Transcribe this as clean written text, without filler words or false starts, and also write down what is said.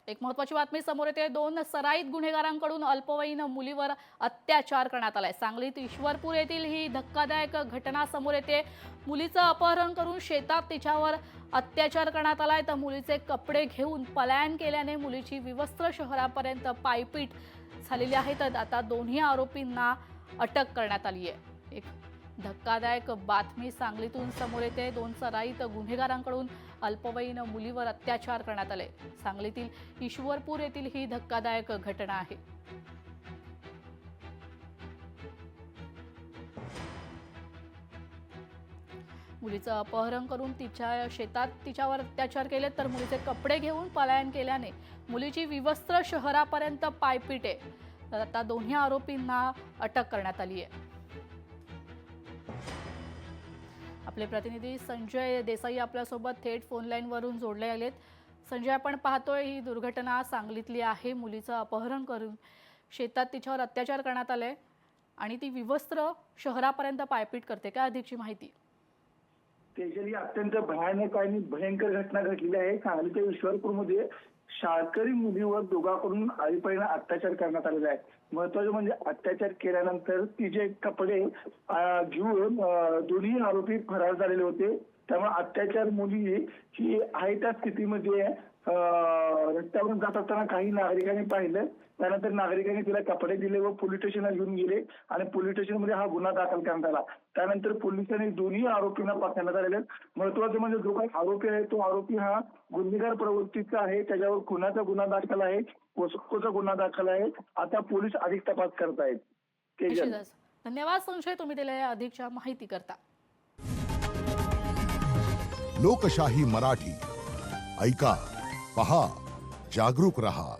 एक महत्त्वाची बातमी समोर येते। दोन सराईत गुन्हेगारांकडून अल्पवयीन मुलीवर अत्याचार करण्यात आलाय। सांगलीत ईश्वरपूर येथील ही धक्कादायक घटना समोर येते। मुलीचं अपहरण करून शेतात तिच्यावर अत्याचार करण्यात आलाय। तर मुलीचे कपडे घेऊन पलायन केल्याने मुलीची विवस्त्र शहरापर्यंत पायपीट झालेली आहे। तर आता दोन्ही आरोपींना अटक करण्यात आली आहे। एक धक्कादायक बातमी सांगलीतून समोर येते। दोन सराईत गुन्हेगारांकडून अल्पवयीन मुलीवर अत्याचार करण्यात आले। सांगलीतील ईश्वरपूर येथील ही धक्कादायक घटना आहे। मुलीचं अपहरण करून तिच्या शेतात तिच्यावर अत्याचार केले। तर मुलीचे कपडे घेऊन पलायन केल्याने मुलीची विवस्त्र शहरापर्यंत पायपीट आहे। तर आता दोन्ही आरोपींना अटक करण्यात आली आहे। आपले प्रतिनिधी संजय देसाई आपल्यासोबत थेट फोन लाईन वरून जोडले आलेत। संजय, आपण पाहतोय ही दुर्घटना सांगलीतली आहे। मुलीचं अपहरण करून शेतात तिच्यावर अत्याचार करण्यात आले आणि ती विवस्त्र शहरापर्यंत पायपीट करते। काय अधिकची माहिती? तेजल, ही अत्यंत भयानक आणि भयंकर घटना घडलेली आहे। सांगलीच्या ईश्वरपूरमध्ये शाळकरी मुलीवर दोघांकडून आळीपाळीने अत्याचार करण्यात आलेला आहे। महत्वाचं म्हणजे अत्याचार केल्यानंतर तिचे कपडे घेऊन दोन्ही आरोपी फरार झालेले होते। त्यामुळे अत्याचार मुली ही आहे त्या स्थितीमध्ये रस्त्यावरून जात असताना काही नागरिकांनी पाहिलं। त्यानंतर नागरिकांनी तिला कपडे दिले व पोलीस स्टेशनला घेऊन गेले आणि पोलीस स्टेशनमध्ये हा गुन्हा दाखल करण्यात आला। त्यानंतर पोलिसांनी दोन्ही आरोपींना पकडण्यात आलेले। महत्वाचं म्हणजे जो काही आरोपी आहे तो आरोपी हा गुन्हेगार प्रवृत्तीचा आहे। त्याच्यावर खुनाचा गुन्हा दाखल आहे, पोस्कोचा गुन्हा दाखल आहे। आता पोलीस अधिक तपास करत आहेत। धन्यवाद संजय, तुम्ही दिलेल्या अधिकच्या माहिती करता। लोकशाही मराठी ऐका, पहा, जागरूक रहा।